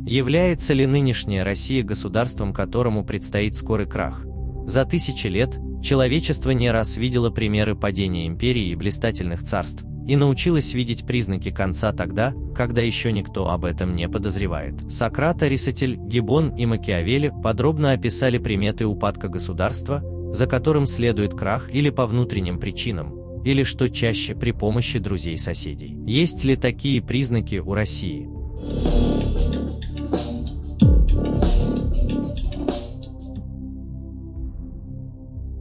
Является ли нынешняя Россия государством, которому предстоит скорый крах? За тысячи лет человечество не раз видело примеры падения империй и блистательных царств, и научилось видеть признаки конца тогда, когда еще никто об этом не подозревает. Сократ, Аристотель, Гиббон и Макиавелли подробно описали приметы упадка государства, за которым следует крах или по внутренним причинам, или, что чаще, при помощи друзей-соседей. Есть ли такие признаки у России?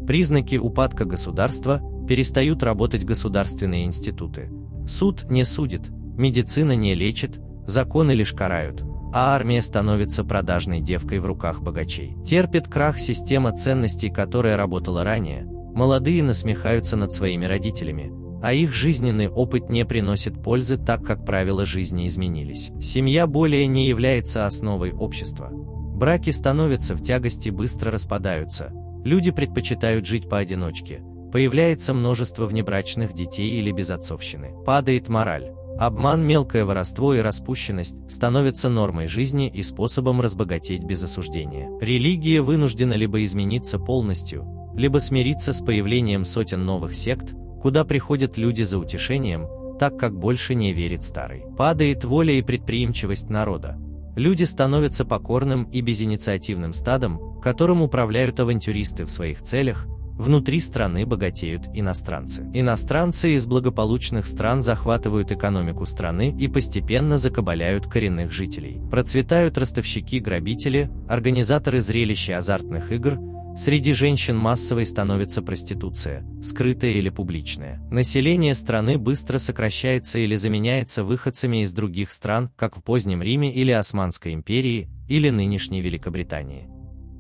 Признаки упадка государства: перестают работать государственные институты. Суд не судит, медицина не лечит, законы лишь карают, а армия становится продажной девкой в руках богачей. Терпит крах система ценностей, которая работала ранее, молодые насмехаются над своими родителями, а их жизненный опыт не приносит пользы, так как правила жизни изменились. Семья более не является основой общества. Браки становятся в тягость и быстро распадаются, люди предпочитают жить поодиночке, появляется множество внебрачных детей или безотцовщины. Падает мораль. Обман, мелкое воровство и распущенность становятся нормой жизни и способом разбогатеть без осуждения. Религия вынуждена либо измениться полностью, либо смириться с появлением сотен новых сект, куда приходят люди за утешением, так как больше не верит старый. Падает воля и предприимчивость народа. Люди становятся покорным и безинициативным стадом, которым управляют авантюристы в своих целях. Внутри страны богатеют иностранцы. Иностранцы из благополучных стран захватывают экономику страны и постепенно закабаляют коренных жителей. Процветают ростовщики-грабители, организаторы зрелищ и азартных игр. Среди женщин массовой становится проституция, скрытая или публичная. Население страны быстро сокращается или заменяется выходцами из других стран, как в позднем Риме или Османской империи, или нынешней Великобритании.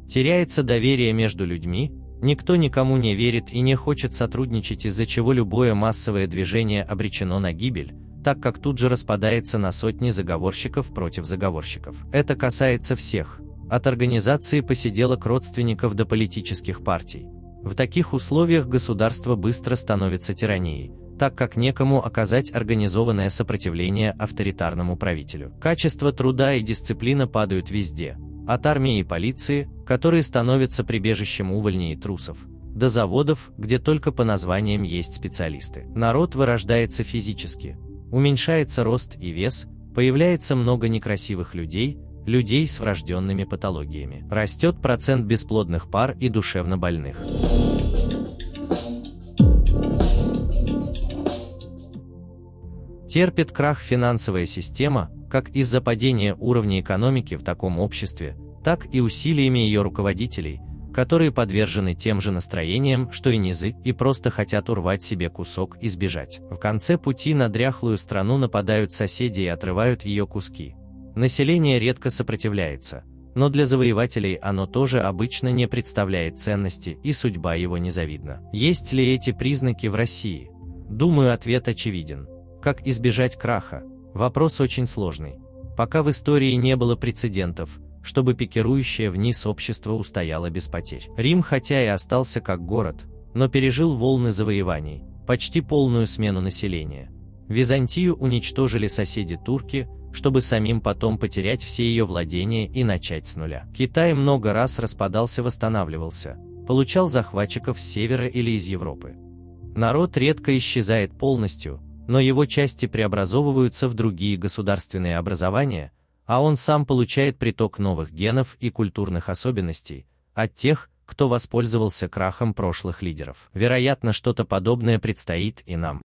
Теряется доверие между людьми, никто никому не верит и не хочет сотрудничать, из-за чего любое массовое движение обречено на гибель, так как тут же распадается на сотни заговорщиков против заговорщиков. Это касается всех, от организации посиделок родственников до политических партий. В таких условиях государство быстро становится тиранией, так как некому оказать организованное сопротивление авторитарному правителю. Качество труда и дисциплина падают везде, от армии и полиции, которые становятся прибежищем увольней и трусов, до заводов, где только по названиям есть специалисты. Народ вырождается физически, уменьшается рост и вес, появляется много некрасивых людей, людей с врожденными патологиями. Растет процент бесплодных пар и душевно больных. Терпит крах финансовая система, как из-за падения уровня экономики в таком обществе, так и усилиями ее руководителей, которые подвержены тем же настроениям, что и низы, и просто хотят урвать себе кусок и сбежать. В конце пути на дряхлую страну нападают соседи и отрывают ее куски. Население редко сопротивляется, но для завоевателей оно тоже обычно не представляет ценности, и судьба его незавидна. Есть ли эти признаки в России? Думаю, ответ очевиден. Как избежать краха? Вопрос очень сложный. Пока в истории не было прецедентов, чтобы пикирующее вниз общество устояло без потерь. Рим хотя и остался как город, но пережил волны завоеваний, почти полную смену населения. Византию уничтожили соседи-турки, чтобы самим потом потерять все ее владения и начать с нуля. Китай много раз распадался-восстанавливался, получал захватчиков с севера или из Европы. Народ редко исчезает полностью, но его части преобразовываются в другие государственные образования, а он сам получает приток новых генов и культурных особенностей от тех, кто воспользовался крахом прошлых лидеров. Вероятно, что-то подобное предстоит и нам.